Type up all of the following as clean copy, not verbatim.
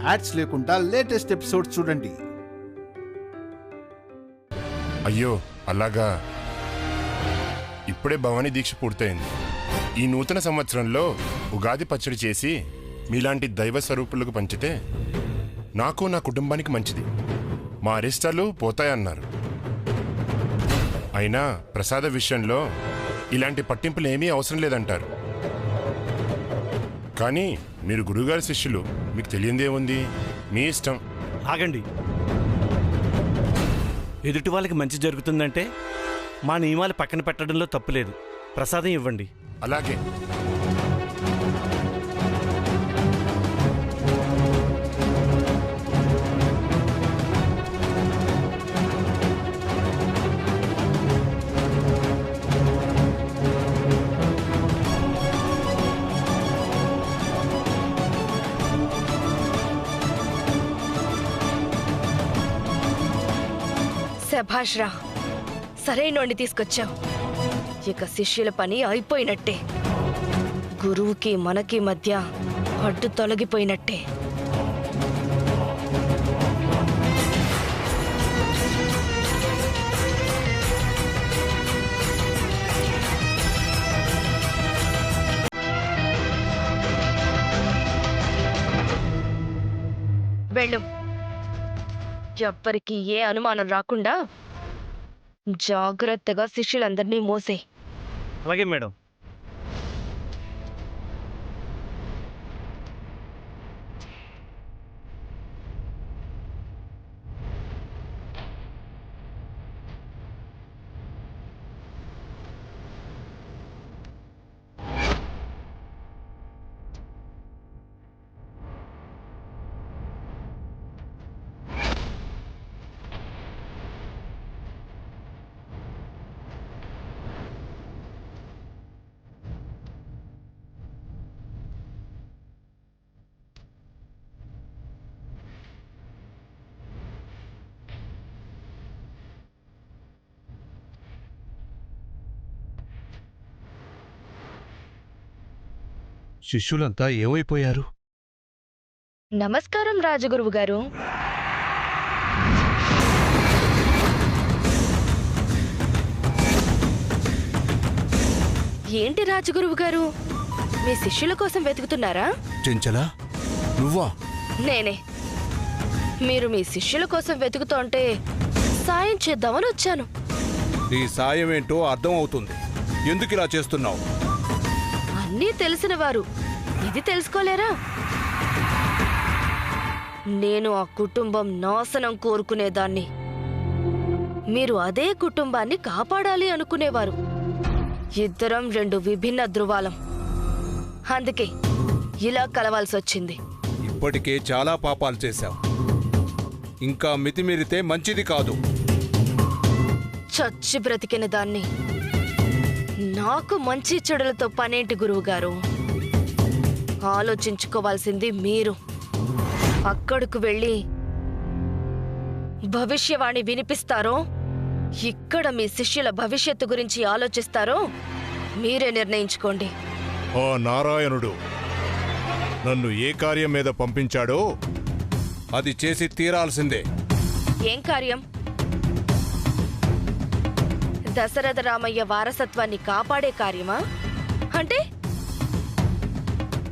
Ads లేకుండా latest episodes చూడండి. అయ్యో అలాగా. ఇప్పుడే భవానీ దీక్ష పూర్తయింది. ఈ నూతన సంవత్సరంలో ఉగాది పచ్చడి చేసి మీలాంటి దైవ స్వరూపులకు పంచితే నాకు నా కుటుంబానికి మంచిది. మా అరిష్టాలు పోతాయన్నారు. అయినా ప్రసాద విషయంలో ఇలాంటి పట్టింపులు ఏమీ అవసరం లేదంటారు. కానీ మీరు గురువుగారి శిష్యులు, మీకు తెలియందేముంది, మీ ఇష్టం. ఆగండి. ఎదుటి వాళ్ళకి మంచి జరుగుతుందంటే మా నియమాలు పక్కన పెట్టడంలో తప్పులేదు. ప్రసాదం ఇవ్వండి. అలాగే. శభాష్ రా, సరైనోడిని తీసుకొచ్చావు. ఇక శిష్యుల పని అయిపోయినట్టే. గురువుకి మనకి మధ్య అడ్డు తొలగిపోయినట్టే. వెళ్ళు. ఎవ్వరికి ఏ అనుమానం రాకుండా జాగ్రత్తగా శిష్యులందరినీ మోసే. అలాగే మేడం. శిష్యులంతా ఏమైపోయారు? నమస్కారం రాజగురువు గారు. ఏంటి రాజగురువు గారు, మీ శిష్యుల కోసం వెతుకుతున్నారా? చెంచలా, నువ్వా? నేనే. మీరు మీ శిష్యుల కోసం వెతుకుతుంటే సాయం చేద్దామని వచ్చాను. నీ సాయం ఏంటో అర్థం అవుతుంది. ఎందుకు ఇలా చేస్తున్నావు? అన్నీ తెలిసిన వారు ఇది తెలుసుకోలేరా? నేను ఆ కుటుంబం నాశనం కోరుకునేదాన్ని. మీరు అదే కుటుంబాన్ని కాపాడాలి అనుకునేవారు. ఇద్దరం రెండు విభిన్న ధృవాలం. అందుకే ఇలా కలవాల్సొచ్చింది. ఇప్పటికే చాలా పాపాలు చేశావు. ఇంకా మితిమీరితే మంచిది కాదు. చచ్చి బ్రతికిన దాన్ని నాకు మంచి చెడులతో పనేంటి గురువుగారు? ఆలోచించుకోవాల్సింది మీరు. అక్కడకు వెళ్ళి భవిష్యవాణి వినిపిస్తారో, ఇక్కడ మీ శిష్యుల భవిష్యత్తు గురించి ఆలోచిస్తారో మీరే నిర్ణయించుకోండి. ఆ నారాయణుడు నన్ను ఏ కార్యం మీద పంపించాడో అది చేసి తీరాల్సిందే. ఏం కార్యం? దశరథ రామయ్య వారసత్వాన్ని కాపాడే కార్యమా? అంటే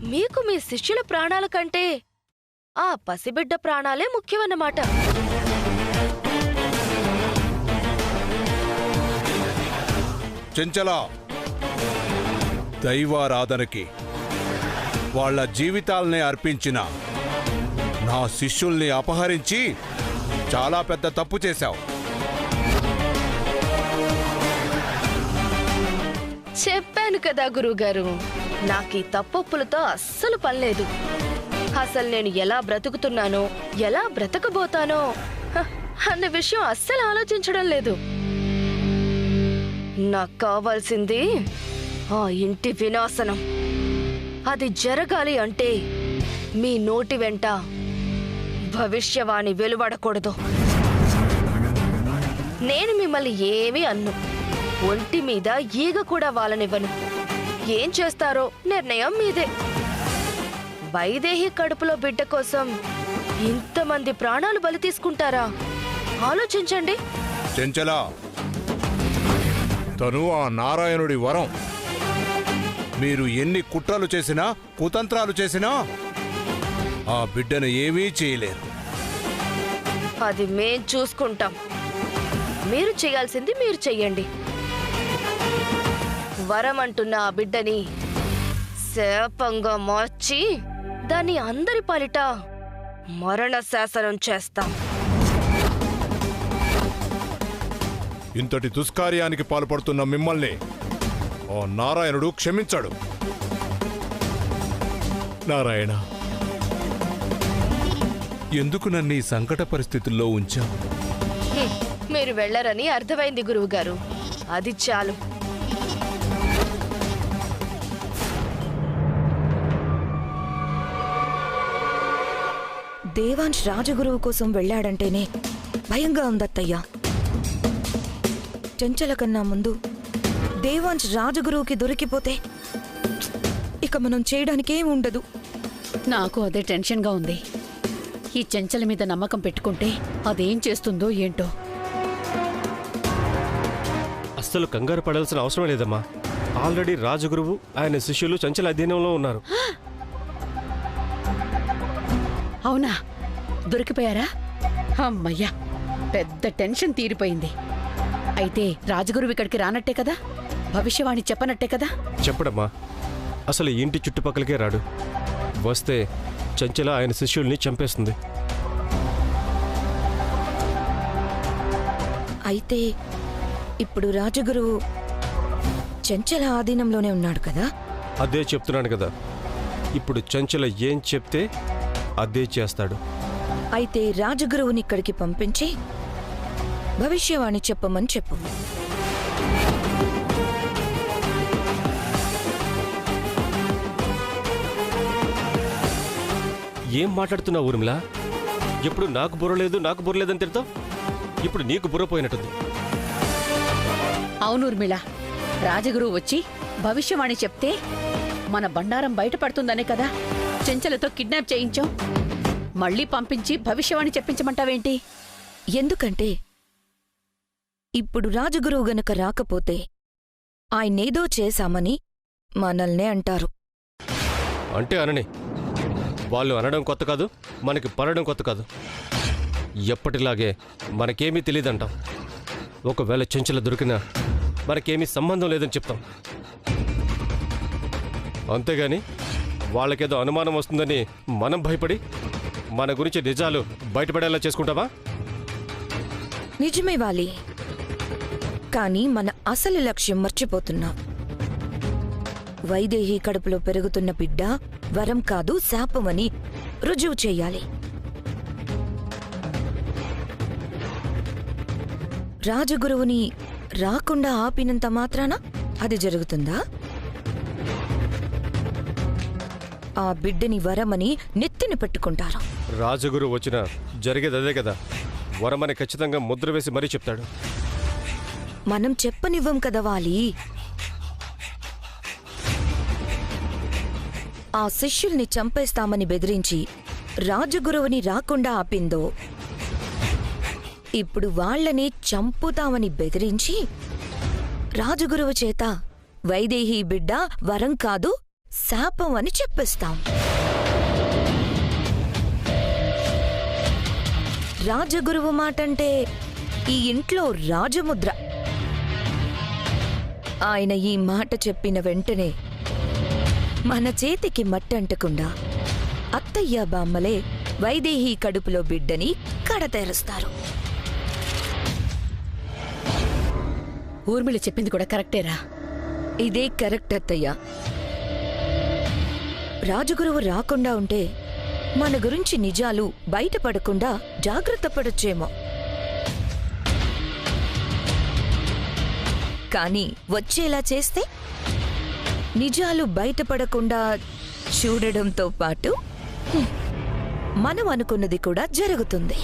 మీకు మీ శిష్యుల ప్రాణాల కంటే ఆ పసిబిడ్డ ప్రాణాలే ముఖ్యమన్నమాట. చెంచలా, దైవారాధనకి వాళ్ళ జీవితాల్ని అర్పించిన నా శిష్యుల్ని అపహరించి చాలా పెద్ద తప్పు చేశావు. చెప్పాను కదా గురువుగారు, నాకీ తప్పొప్పులతో అస్సలు పనిలేదు. అసలు నేను ఎలా బ్రతుకుతున్నానో, ఎలా బ్రతకబోతానో అన్న విషయం అస్సలు ఆలోచించడం లేదు. నాకు కావాల్సింది ఆ ఇంటి వినాశనం. అది జరగాలి అంటే మీ నోటి వెంట భవిష్యవాణి వెలువడకూడదు. నేను మిమ్మల్ని ఏమీ అన్ను. ఒంటి మీద ఈగ కూడా వాలనివ్వను. ఏం చేస్తారో నిర్ణయం మీదే. వైదేహి కడుపులో బిడ్డ కోసం ఇంతమంది ప్రాణాలు బలి తీసుకుంటారా? ఆలోచించండి. చెంచల, తను ఆ నారాయణుడి వరం. మీరు ఎన్ని కుట్రలు చేసినా కుతంత్రాలు చేసినా ఆ బిడ్డను ఏమీ చేయలేరు. అది మేం చూసుకుంటాం. మీరు చేయాల్సింది మీరు చెయ్యండి. వరం అంటున్న ఆ బిడ్డని శాపంగా మార్చి దాన్ని అందరి పాలిట మరణ శాసనం చేస్తాం. ఇంతటి దుష్కార్యానికి పాల్పడుతున్న మిమ్మల్ని ఆ నారాయణుడు క్షమించాడు. నారాయణ, ఎందుకు నన్ను ఈ సంకట పరిస్థితుల్లో ఉంచావు? మీరు వెళ్లరని అర్థమైంది గురువుగారు. అది చాలు. దేవాంశ్ రాజగురువు కోసం వెళ్ళాడంటేనే భయంగా ఉందత్తయ్యా. చెంచల కన్నా ముందు దేవాంశ్ రాజగురువుకి దొరికిపోతే ఇక మనం చేయడానికేం ఉండదు. నాకు అదే టెన్షన్గా ఉంది. ఈ చెంచల మీద నమ్మకం పెట్టుకుంటే అదేం చేస్తుందో ఏంటో. అస్సలు కంగారు పడాల్సిన అవసరం లేదమ్మా. ఆల్రెడీ రాజగురువు ఆయన శిష్యులు చంచల అధీనంలో ఉన్నారు. అవునా? దొరికిపోయారా? అమ్మయ్యా, పెద్ద టెన్షన్ తీరిపోయింది. అయితే రాజగురువు ఇక్కడికి రానట్టే కదా? భవిష్యవాణి చెప్పనట్టే కదా? చెప్పడమ్మా, అసలు ఇంటి చుట్టుపక్కలకే రాడు. వస్తే చంచల ఆయన శిష్యుల్ని చంపేస్తుంది. అయితే ఇప్పుడు రాజగురువు చెంచల ఆధీనంలోనే ఉన్నాడు కదా? అదే చెప్తున్నాను కదా. ఇప్పుడు చంచల ఏం చెప్తే అదే చేస్తాడు. అయితే రాజగురువుని ఇక్కడికి పంపించి భవిష్యవాణి చెప్పమని చెప్పు. ఏం మాట్లాడుతున్నావు ఊర్మిళ? ఎప్పుడు నాకు బుర్రలేదు నాకు బుర్రలేదని తిడతావు. ఇప్పుడు నీకు బుర్ర పోయినట్టుంది. అవును ఊర్మిళ, రాజగురువు వచ్చి భవిష్యవాణి చెప్తే మన బండారం బయటపడుతుందనే కదా చెంచలతో కిడ్నాప్ చేయించాం. మళ్ళీ పంపించి భవిష్యవాణి చెప్పించమంటావేంటి? ఎందుకంటే ఇప్పుడు రాజగురువు గనక రాకపోతే ఆయనేదో చేశామని మనల్నే అంటారు. అంటే అనని. వాళ్ళు అనడం కొత్త కాదు, మనకి పడడం కొత్త కాదు. ఎప్పటిలాగే మనకేమీ తెలియదంటాం. ఒకవేళ చెంచల దొరికినా మనకేమీ సంబంధం లేదని చెప్తాం. అంతేగాని వాళ్ళకేదో అనుమానం వస్తుందని మనం భయపడి మన గురించి నిజాలు బయటపడేలా చేసుకుంటావా? నిజమే వాలి, కానీ మన అసలు లక్ష్యం మర్చిపోతున్నాం. వైదేహి కడుపులో పెరుగుతున్న బిడ్డ వరం కాదు శాపమని రుజువు చెయ్యాలి. రాజగురువుని రాకుండా ఆపినంత మాత్రాన అది జరుగుతుందా? ఆ బిడ్డని వరమని నెత్తిన పెట్టుకుంటారు. రాజగురు వచ్చినా జరిగేది అదే కదా. వరమని ఖచ్చితంగా ముద్ర వేసి మరీ చెప్తాడు. మనం చెప్పనివ్వం కదా వాలి. ఆ శిష్యుల్ని చంపేస్తామని బెదిరించి రాజగురువుని రాకుండా ఆపిందో, ఇప్పుడు వాళ్లని చంపుతామని బెదిరించి రాజగురువు చేత వైదేహి బిడ్డ వరం కాదు శాపం అని చెప్పిస్తాం. రాజగురువు మాటంటే ఈ ఇంట్లో రాజముద్ర. ఆయన ఈ మాట చెప్పిన వెంటనే మన చేతికి మట్టంటకుండా అత్తయ్య బామ్మలే వైదేహి కడుపులో బిడ్డని కడతేరుస్తారు. ఊర్మిళ చెప్పింది కూడా కరెక్టేరా? ఇదే కరెక్ట్ అత్తయ్య. రాజగురువు రాకుండా ఉంటే మన గురించి నిజాలు బయటపడకుండా జాగ్రత్త పడొచ్చేమో. కానీ వచ్చేలా చేస్తే నిజాలు బయటపడకుండా చూడడంతో పాటు మనం అనుకున్నది కూడా జరుగుతుంది.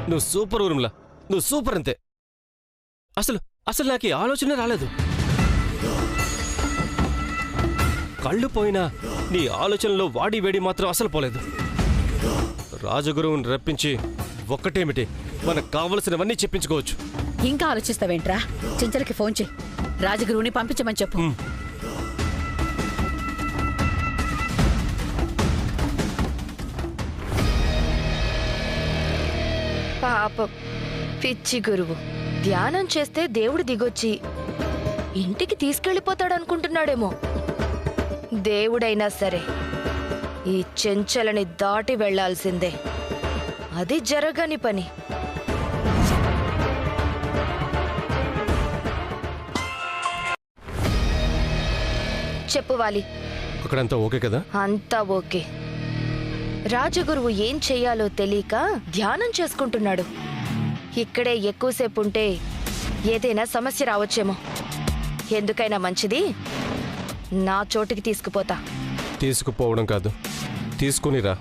నువ్వు సూపర్ ఊర్మిళ, నువ్వు సూపర్. అంతే. అసలు నాకు ఈ ఆలోచన రాలేదు. కళ్ళు పోయినా నీ ఆలోచనలో వాడి వేడి మాత్రం అసలు పోలేదు. రాజగురువుని రప్పించి ఒక్కటేమిటి మనకు కావలసినవన్నీ చెప్పించుకోవచ్చు. ఇంకా ఆలోచిస్తావేంట్రా? చెంచలకి ఫోన్ చేయి, రాజగురువుని పంపించమని చెప్పు. పాపం పిచ్చి గురువు ధ్యానం చేస్తే దేవుడు దిగొచ్చి ఇంటికి తీసుకెళ్ళిపోతాడనుకుంటున్నాడేమో. దేవుడైనా సరే ఈ చెంచలని దాటి వెళ్లాల్సిందే. అది జరగని పని. చెప్పు వాలి. అక్కడంతా ఓకే కదా? అంతా ఓకే. రాజగురువు ఏం చెయ్యాలో తెలియక ధ్యానం చేసుకుంటున్నాడు. ఇక్కడే ఎక్కువసేపు ఉంటే ఏదైనా సమస్య రావచ్చేమో. ఎందుకైనా మంచిది నా చోటికి తీసుకుపోతా. తీసుకుపోవడం కాదు, తీసుకునిరా.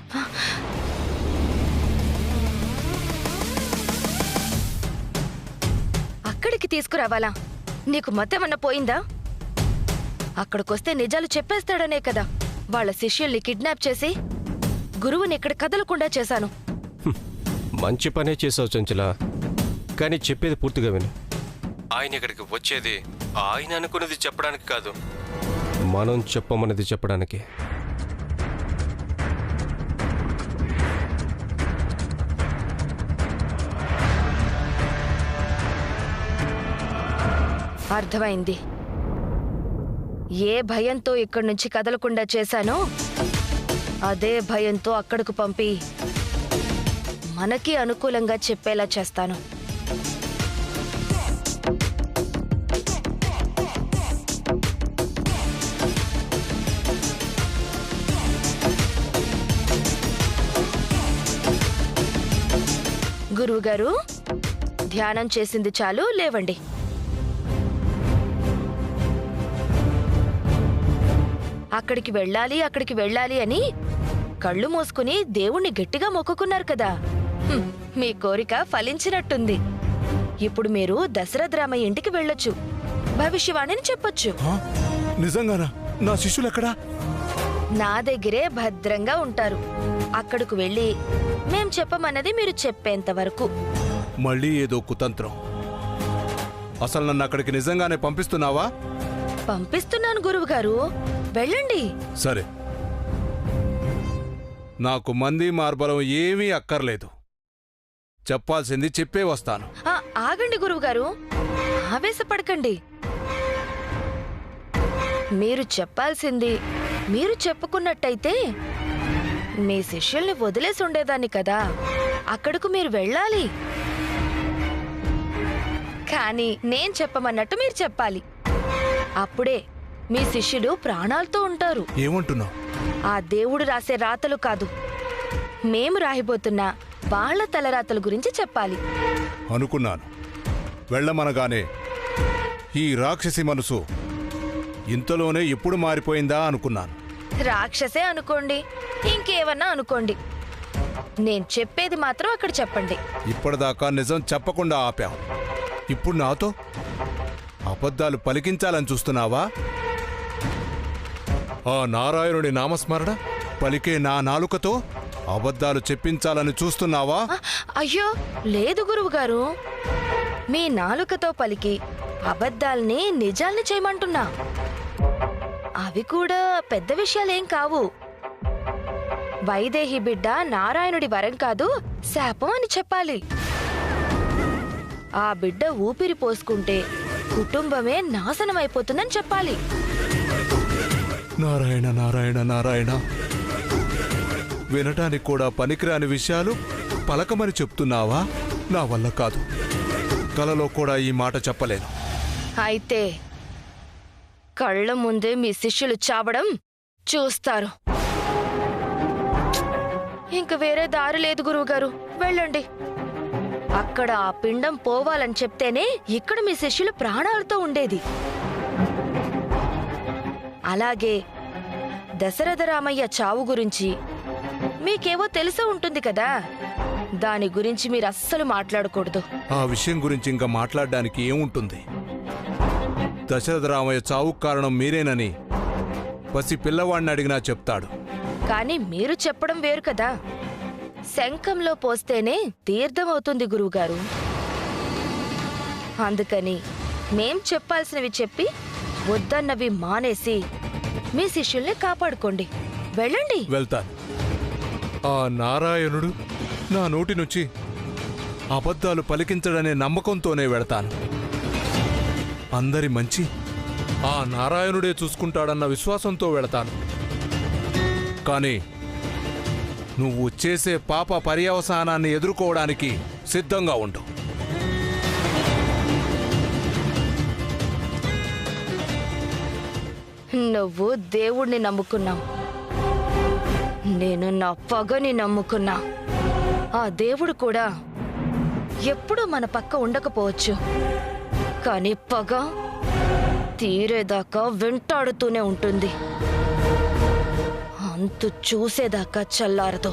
అక్కడికి తీసుకురావాలా? నీకు మతేమన్నా పోయిందా? అక్కడికొస్తే నిజాలు చెప్పేస్తాడనే కదా వాళ్ళ శిష్యుల్ని కిడ్నాప్ చేసి గురువుని ఇక్కడ కదలకుండా చేశాను. మంచి పనే చేసావు చంచల, కానీ చెప్పేది పూర్తిగా విను. ఆయన ఇక్కడికి వచ్చేది ఆయన అనుకున్నది చెప్పడానికి కాదు, మనం చెప్పమన్నది చెప్పడానికి. అర్థమైంది. ఏ భయంతో ఇక్కడి నుంచి కదలకుండా చేశానో అదే భయంతో అక్కడకు పంపి మనకి అనుకూలంగా చెప్పేలా చేస్తాను. గురువుగారు, ధ్యానం చేసింది చాలు, లేవండి. అక్కడికి వెళ్ళాలి అని కళ్ళు మూసుకుని దేవుణ్ణి గట్టిగా మొక్కుకున్నారు కదా. మీ కోరిక ఫలించినట్టుంది. ఇప్పుడు మీరు దశరథ రామయ్య ఇంటికి వెళ్ళొచ్చు, భవిష్యవాణిని చెప్పొచ్చు. నిజంగానా? నా శిష్యులెక్కడా? నా దగ్గరే భద్రంగా ఉంటారు. అక్కడకు వెళ్ళి మేం చెప్పమన్నది మీరు చెప్పేంత వరకు. మళ్ళీ ఏదో కుతంత్రం. అసలు నన్ను అక్కడికి నిజంగానే పంపిస్తున్నావా? పంపిస్తున్నాను గురువుగారు, వెళ్ళండి. సరే, నాకు మంది మార్బలం ఏమీ అక్కర్లేదు. చెప్పాల్సింది చెప్పే వస్తాను. ఆగండి గురువుగారు, ఆవేశపడకండి. మీరు చెప్పాల్సింది మీరు చెప్పుకున్నట్టయితే మీ శిష్యుల్ని వదిలేసి ఉండేదాన్ని కదా. అక్కడకు మీరు వెళ్ళాలి, కానీ నేను చెప్పమన్నట్టు మీరు చెప్పాలి. అప్పుడే మీ శిష్యులు ప్రాణాలతో ఉంటారు. ఏమంటున్నావు? ఆ దేవుడు రాసే రాతలు కాదు, మేము రాయిపోతున్న వాళ్ళ తలరాతల గురించి చెప్పాలి. అనుకున్నాను. వెళ్ళమనగానే ఈ రాక్షసి మనసు ఇంతలోనే ఎప్పుడు మారిపోయిందా అనుకున్నాను. రాక్షసే అనుకోండి, ఇంకేమన్నా అనుకోండి, నేను చెప్పేది మాత్రం అక్కడ చెప్పండి. ఇప్పటిదాకా నిజం చెప్పకుండా ఆపావు. ఇప్పుడు నాతో అబద్ధాలు పలికించాలని చూస్తున్నావా? ఆ నారాయణుడి నామస్మరణ పలికే నా నాలుకతో అబద్ధాలు చెప్పించాలని చూస్తున్నావా? అయ్యో లేదు గురువుగారు, మీ నాలుకతో పలికి అబద్ధాల్ని నిజాల్ని చేయమంటున్నా. అవి కూడా పెద్ద విషయాలేం కావు. వైదేహి బిడ్డ నారాయణుడి వరం కాదు, శాపం అని చెప్పాలి. ఆ బిడ్డ ఊపిరి పోసుకుంటే కుటుంబమే నాశనమైపోతుందని చెప్పాలి. నారాయణ నారాయణ నారాయణ. వినటానికి కూడా పనికిరాని విషయాలు పలకమని చెప్తున్నావా? నా వల్ల కాదు. కలలో కూడా ఈ మాట చెప్పలేను. అయితే కళ్ళ ముందే మీ శిష్యులు చావడం చూస్తారు. ఇంక వేరే దారి లేదు గురువుగారు, వెళ్ళండి. అక్కడ ఆ పిండం పోవాలని చెప్తేనే ఇక్కడ మీ శిష్యులు ప్రాణాలతో ఉండేది. అలాగే దశరథ రామయ్య చావు గురించి మీకేవో తెలిసే ఉంటుంది కదా, దాని గురించి మీరు అస్సలు మాట్లాడకూడదు. ఆ విషయం గురించి ఇంకా మాట్లాడడానికి ఏముంటుంది? దశరథ రామయ్య చావుకు కారణం మీరేనని పసి పిల్లవాడిని అడిగినా చెప్తాడు. కానీ మీరు చెప్పడం వేరు కదా. శంఖంలో పోస్తేనే తీర్థం అవుతుంది గురువుగారు. అందుకని మేం చెప్పాల్సినవి చెప్పి వద్దన్నవి మానేసి మీ శిష్యుల్ని కాపాడుకోండి. వెళ్ళండి. వెళ్తాను. ఆ నారాయణుడు నా నోటి నుంచి అబద్ధాలు పలికించడనే నమ్మకంతోనే వెళతాను. అందరి మంచి ఆ నారాయణుడే చూసుకుంటాడన్న విశ్వాసంతో వెళతాను. కానీ నువ్వు చేసే పాప పర్యవసానాన్ని ఎదుర్కోవడానికి సిద్ధంగా ఉండు. నువ్వు దేవుణ్ణి నమ్ముకున్నావు, నేను నా పగని నమ్ముకున్నా. ఆ దేవుడు కూడా ఎప్పుడూ మన పక్క ఉండకపోవచ్చు, కానీ పగ తీరేదాకా వెంటాడుతూనే ఉంటుంది. అంతు చూసేదాకా చల్లారదు.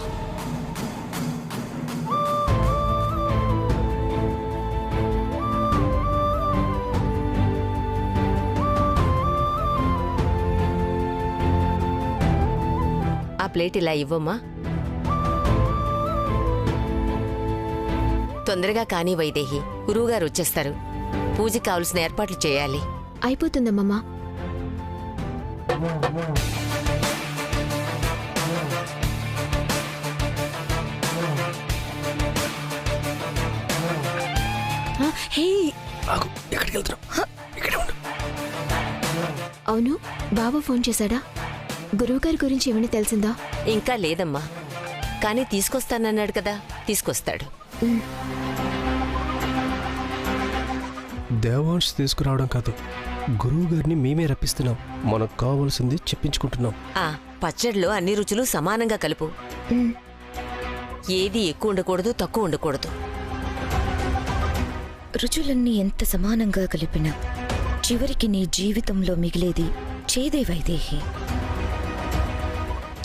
ఆ ప్లేట్ ఇలా ఇవ్వమ్మా. తొందరగా కానీ వైదేహి, గురువుగారు వచ్చేస్తారు. పూజకి కావలసిన ఏర్పాట్లు చేయాలి. అయిపోతుందమ్మమ్మా. అవును, బాబా ఫోన్ చేశాడా? గురువుగారి గురించి ఏమైనా తెలిసిందా? ఇంకా లేదమ్మా, కానీ తీసుకొస్తానన్నాడు కదా, తీసుకొస్తాడు. దేవాంశ్ తీసుకురావడం కాదు, గురువు గారిని మేమే రప్పిస్తున్నాం. మనకు కావాల్సింది చెప్పించుకుంటున్నాం. పచ్చడిలో అన్ని రుచులు సమానంగా కలుపు. ఏది ఎక్కువ ఉండకూడదు, తక్కువ ఉండకూడదు. రుచులన్నీ ఎంత సమానంగా కలిపినా చివరికి నీ జీవితంలో మిగిలేది చేదే వైదేహి.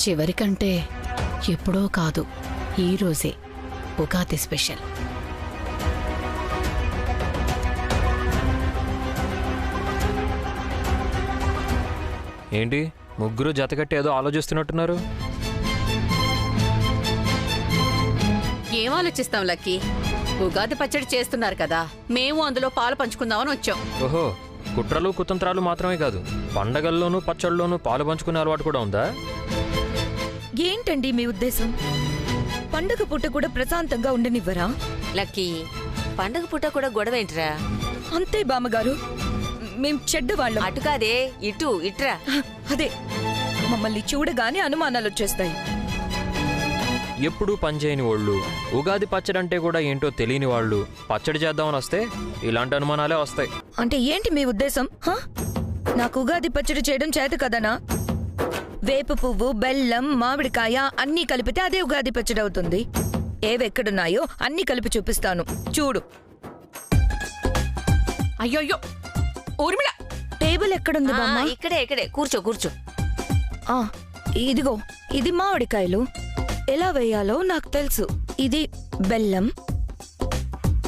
చివరికంటే ఎప్పుడో కాదు, ఈరోజే ఉగాది స్పెషల్. ఏంటి ముగ్గురు జతకట్టి ఏదో ఆలోచిస్తున్నట్టున్నారు? ఏం ఆలోచిస్తాం లక్కీ? ఉగాది పచ్చడి చేస్తున్నారు కదా, మేము అందులో పాలు పంచుకుందామని వచ్చాం. ఓహో, కుట్రలు కుతంత్రాలు మాత్రమే కాదు, పండగల్లోనూ పచ్చళ్ళలోనూ పాలు పంచుకునే అలవాటు కూడా ఉందా? ఏంటండి మీ ఉద్దేశం? పండగ పూట కూడా ప్రశాంతంగా ఉండనివ్వరా? లక్కీ, పండగ పూట కూడా గొడవేంట్రా? అంతే బామ్మగారు, మేం చెడ్డవాళ్ళం. అటు కాదే, ఇటు ఇట్రా. అదే, మమ్మల్ని చూడగానే అనుమానాలు వచ్చేస్తాయి. ఎప్పుడూ పనిచేయని వాళ్ళు, ఉగాది పచ్చడి అంటే కూడా ఏంటో తెలియని వాళ్ళు పచ్చడి చేద్దామని వస్తే ఇలాంటి అనుమానాలే వస్తాయి. అంటే ఏంటి మీ ఉద్దేశం? నాకు ఉగాది పచ్చడి చేయడం చేత కదనా? వేప పువ్వు, బెల్లం, మామిడికాయ అన్నీ కలిపితే అదే ఉగాది పచ్చడి అవుతుంది. ఏవెక్కడున్నాయో అన్నీ కలిపి చూపిస్తాను, చూడు. అయ్యోయ్యో ఊర్మిళ, టేబుల్ ఎక్కడుంది బామ్మ? ఇక్కడే ఇక్కడే, కూర్చో కూర్చో. ఇదిగో, ఇది మామిడికాయలు. ఎలా వేయాలో నాకు తెలుసు. ఇది బెల్లం,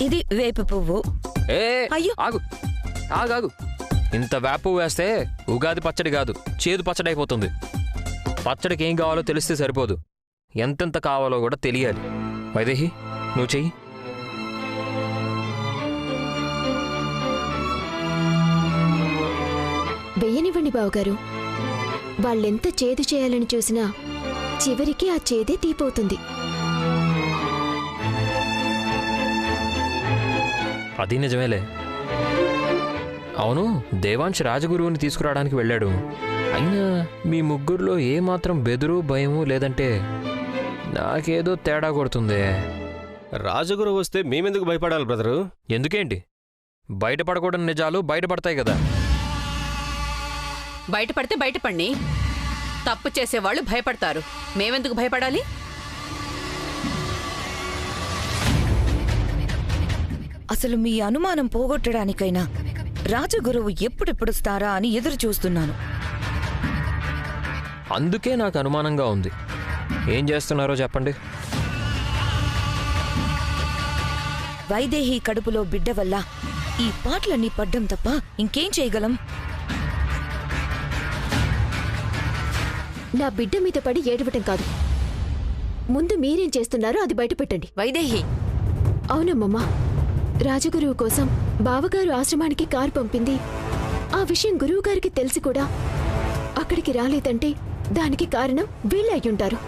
ఇది వేప పువ్వు. అయ్యో ఆగు ఆగాగు, ఇంత వేప వేస్తే ఉగాది పచ్చడి కాదు, చేదు పచ్చడి అయిపోతుంది. పచ్చడికి ఏం కావాలో తెలిస్తే సరిపోదు, ఎంతెంత కావాలో కూడా తెలియాలి. వైదేహి, నువ్వు చెయ్యి. వెయ్యనివ్వండి బావగారు. వాళ్ళెంత చేదు చేయాలని చూసినా చివరికి ఆ చేదే తీపోతుంది. అది నిజమేలే. అవును, దేవాంశ్ రాజగురువుని తీసుకురావడానికి వెళ్ళాడు. అయినా మీ ముగ్గురులో ఏమాత్రం బెదురు భయము లేదంటే నాకేదో తేడా కొడుతుంది. రాజగురువు వస్తే మేమెందుకు భయపడాలి బ్రదరు? ఎందుకేంటి, బయటపడకూడని నిజాలు బయటపడతాయి కదా. బయటపడితే బయటపడి, తప్పు చేసేవాళ్ళు భయపడతారు, మేమెందుకు భయపడాలి? అసలు మీ అనుమానం పోగొట్టడానికైనా రాజగురువు ఎప్పుడెప్పుడొస్తారా అని ఎదురు చూస్తున్నాను. అందుకే నాకు అనుమానంగా ఉంది. ఏం చేస్తున్నారో చెప్పండి. వైదేహి కడుపులో బిడ్డ వల్ల ఈ పాటలన్నీ పడ్డం తప్ప ఇంకేం చేయగలం? నా బిడ్డ మీద పడి ఏడవటం కాదు. ముందు మీరేం చేస్తున్నారో అది బయట పెట్టండి. వైదేహి, అవునమ్మమ్మా, రాజగురువు కోసం బావగారు ఆశ్రమానికి కారు పంపింది. ఆ విషయం గురువుగారికి తెలిసి కూడా అక్కడికి రాలేదంటే దానికి కారణం వీళ్ళే అయ్యుంటారు.